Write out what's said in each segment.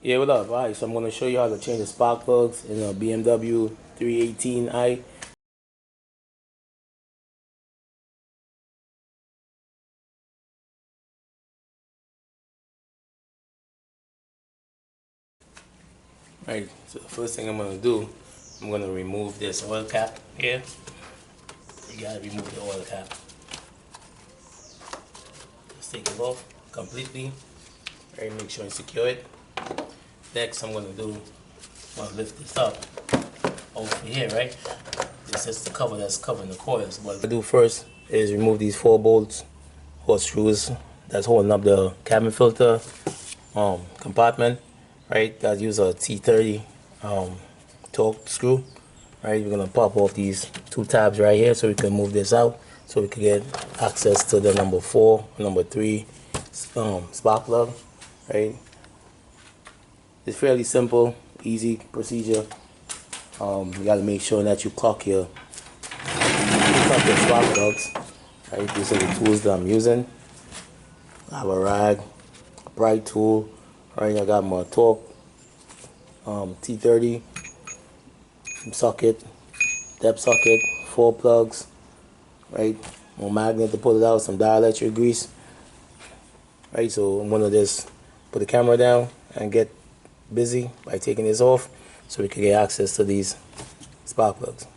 Yeah, what up? Alright, so I'm going to show you how to change the spark plugs in a BMW 318i. Alright, so the first thing I'm going to do, I'm going to remove this oil cap here. You got to remove the oil cap. Just take it off completely. Alright, make sure you secure it. Next, I'm going to do, lift this up over here, right? This is the cover that's covering the coils. What I do first is remove these 4 bolts or screws that's holding up the cabin filter compartment, right? That use a T30 torque screw, right? We're gonna pop off these 2 tabs right here so we can move this out so we can get access to the number 4, number 3 spark plug, right? It's fairly simple, easy procedure. You gotta make sure that you clock your spark plugs. Right, these are the tools that I'm using. I have a rag, a bright tool. Right, I got my torque T30 socket, depth socket, 4 plugs. Right, more magnet to pull it out, some dielectric grease. Right, so I'm gonna just put the camera down and get busy by taking this off so we can get access to these spark plugs.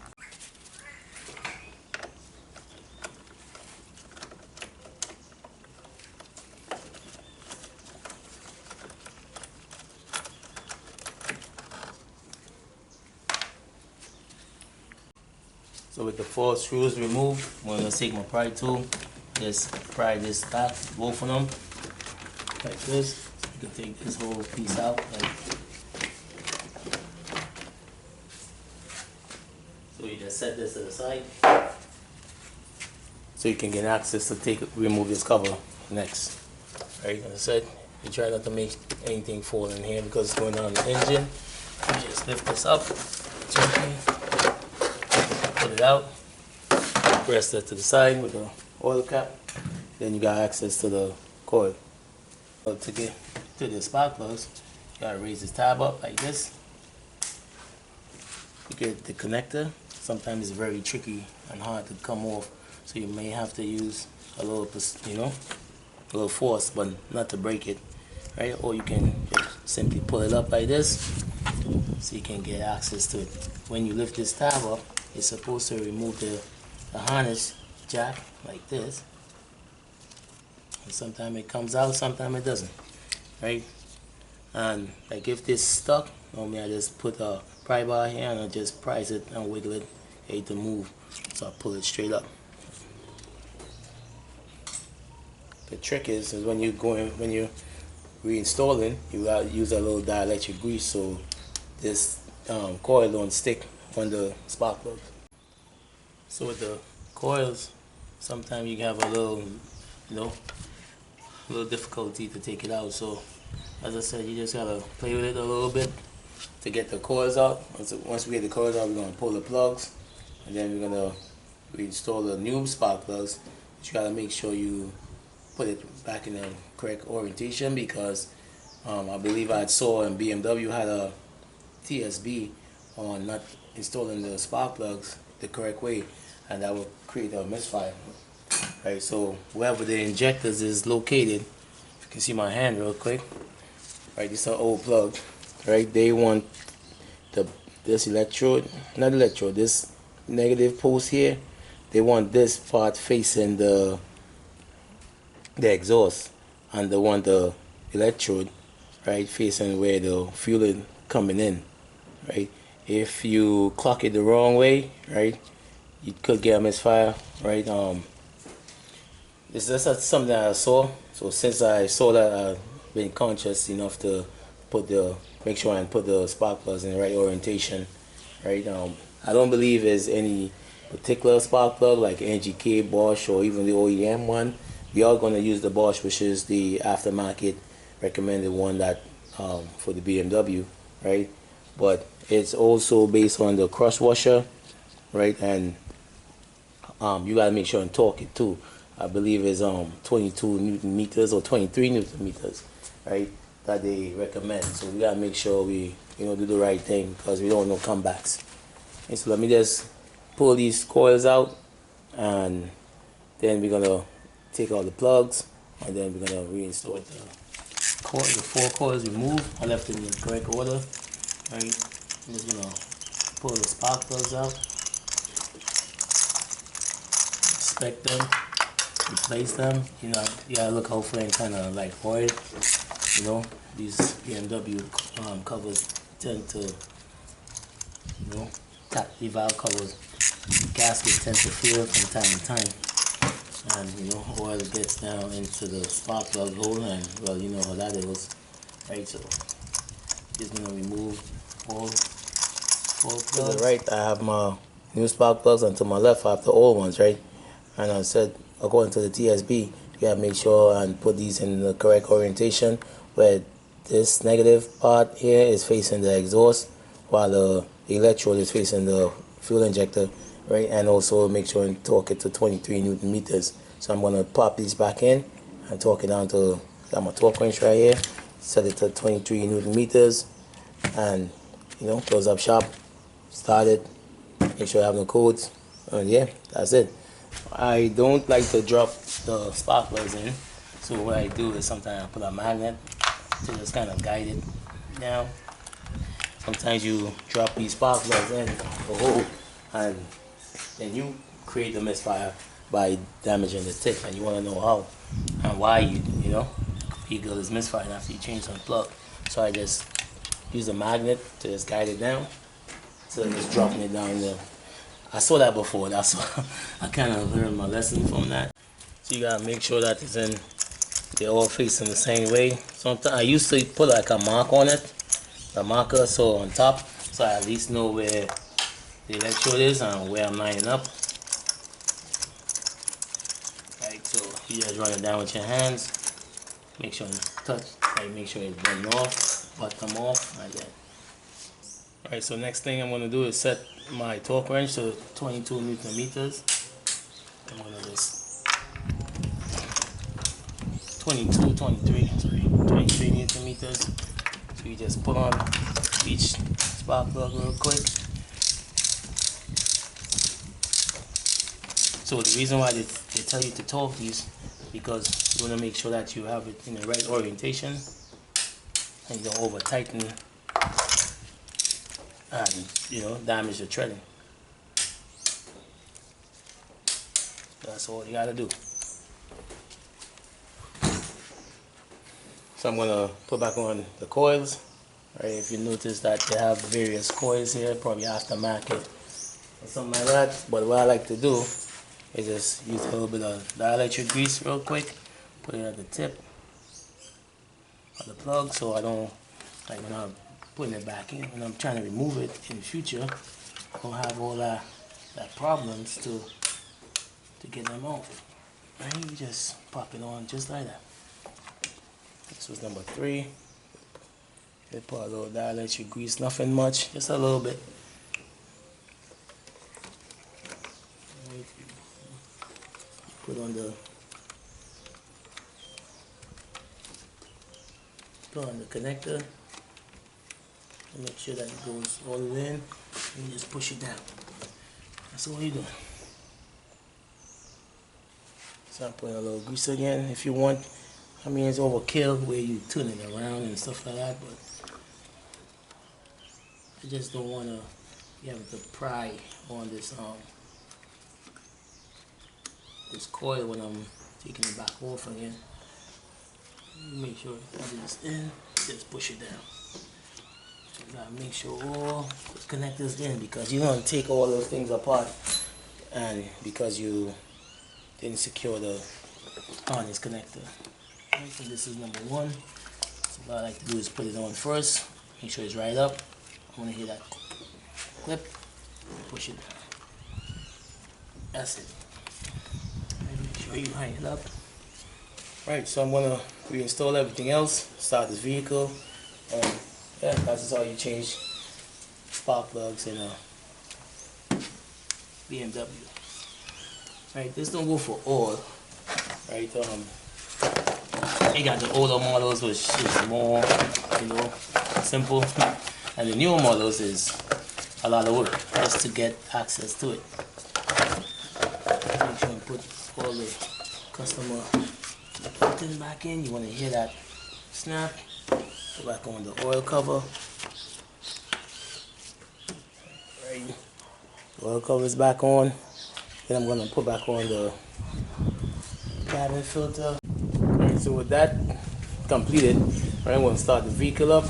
So with the 4 screws removed, I'm going to take my pry tool, just pry this back, both of them, like this. You can take this whole piece out. So you just set this to the side, so you can get access to remove this cover next. Right, as I said, you try not to make anything fall in here because it's going on the engine. You just lift this up gently. Put it out, press that to the side with the oil cap, then you got access to the coil. So to get to the spark plugs, you gotta raise this tab up like this. You get the connector. Sometimes it's very tricky and hard to come off, so you may have to use a little, a little force, but not to break it, right? Or you can just simply pull it up like this, so you can get access to it. When you lift this tab up, it's supposed to remove the harness jack like this, and sometimes it comes out, sometimes it doesn't, right? And like if this stuck, normally I just put a pry bar here and I just prise it and wiggle it, get it to move, so I pull it straight up. The trick is when you're reinstalling, you gotta use a little dielectric grease so this coil don't stick on the spark plug. So with the coils, sometimes you have a little, difficulty to take it out. So as I said, you just gotta play with it a little bit to get the coils out. Once we get the coils out, we're gonna pull the plugs, and then we're gonna reinstall the new spark plugs. But you gotta make sure you put it back in the correct orientation because I believe I saw in BMW had a TSB on not installing the spark plugs the correct way, and that will create a misfire. Right, so wherever the injectors is located, you can see my hand real quick. Right, this is an old plug. Right, they want this this negative post here. They want this part facing the exhaust, and they want the electrode right facing where the fuel is coming in. Right, if you clock it the wrong way, right, you could get a misfire. Right, this is something that I saw. So since I saw that, I've been conscious enough to make sure I put the spark plugs in the right orientation. Right, I don't believe there's any particular spark plug like NGK, Bosch, or even the OEM one. We are going to use the Bosch, which is the aftermarket recommended one that for the BMW, right? But it's also based on the cross washer, right? And you got to make sure and torque it too. I believe it's 22 Newton meters or 23 Newton meters, right? that they recommend. So we gotta make sure we do the right thing because we don't know comebacks. And so let me just pull these coils out, and then we're gonna take out the plugs, and then we're gonna reinstall it. The 4 coils removed. I left it in the correct order. Right. I'm just gonna pull the spark plugs out, inspect them, replace them. You gotta look hopefully and kind of like void. These BMW covers tend to, the valve covers, gaskets tend to feel from time to time, and oil gets down into the spark plug hole, and well, you know how that is, right? So just gonna remove all 4 plugs. To the right, I have my new spark plugs, and to my left, I have the old ones, right? And I said, according to the TSB, you gotta make sure and put these in the correct orientation, where this negative part here is facing the exhaust, while the electrode is facing the fuel injector, right? And also make sure and torque it to 23 Newton meters. So I'm gonna pop these back in and torque it down to, got my torque wrench right here, set it to 23 Newton meters, and close up shop, start it, make sure I have no codes, and yeah, that's it. I don't like to drop the spark plugs in, so what I do is sometimes I put a magnet to just kind of guide it down. Sometimes you drop these spark plugs in the hole, and then you create the misfire by damaging the tip, and you want to know how and why you got this misfire after you change some plug. So I just use a magnet to just guide it down, so just dropping it down there. I saw that before. That's why I kind of learned my lesson from that. So you gotta make sure that they're all facing the same way. Sometimes I used to put like a mark on it, a marker, so on top, so I at least know where the electrode is and where I'm lining up. Right, so you just run it down with your hands. Make sure it's touched. Like make sure it's button off, bottom off, like that. Alright, so next thing I'm going to do is set my torque wrench to 22 Newton meters. I'm going to just 23 Newton meters. So you just put on each spark plug real quick. So the reason why they tell you to torque these, because you want to make sure that you have it in the right orientation and you don't over tighten and damage the threading. That's all you gotta do. So I'm gonna put back on the coils. Right, if you notice that they have various coils here, probably aftermarket or something like that. But what I like to do is just use a little bit of dielectric grease real quick, put it at the tip of the plug, so I don't, like when I'm putting it back in, when I'm trying to remove it in the future, I don't have all that problems to get them off. Right, you just pop it on just like that. This was number 3. They put a little dielectric grease, nothing much, just a little bit. Put on the connector and make sure that it goes all the way in, and you just push it down. That's all you're doing. So I'm putting a little grease again if you want. I mean, it's overkill where you turn it around and stuff like that, but I just don't want to have to pry on this this coil when I'm taking it back off again. Make sure it is in, just push it down. So you gotta make sure all the connectors in, because you don't take all those things apart, and because you didn't secure the harness connector. Right, so this is number 1. So what I like to do is put it on first, make sure it's right up. I want to hear that clip, push it down. That's it. Make sure you line it up. Right, so I'm gonna reinstall everything else, start this vehicle, and yeah, that's how you change spark plugs in a BMW. Right, this don't go for all. Right, You got the older models, which is more, you know, simple, and the newer models is a lot of work just to get access to it. Make sure and put all the customer buttons back in. You want to hear that snap. Go back on the oil cover. Right. The oil cover is back on. Then I'm going to put back on the cabin filter. Alright, so with that completed, right, I'm going to start the vehicle up.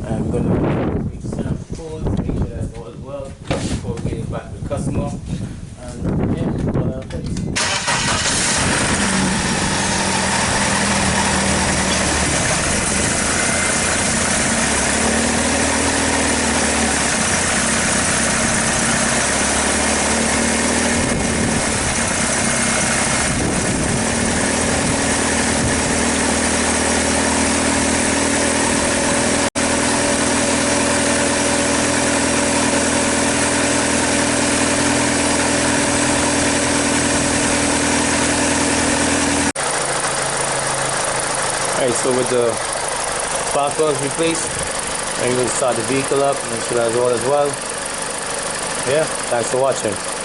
I'm going to set up the code, make sure that's all well before we get it back to the customer. And yeah, what else? Alright, so with the spark plugs replaced, I'm going to start the vehicle up, make sure that's all as well. Yeah, thanks for watching.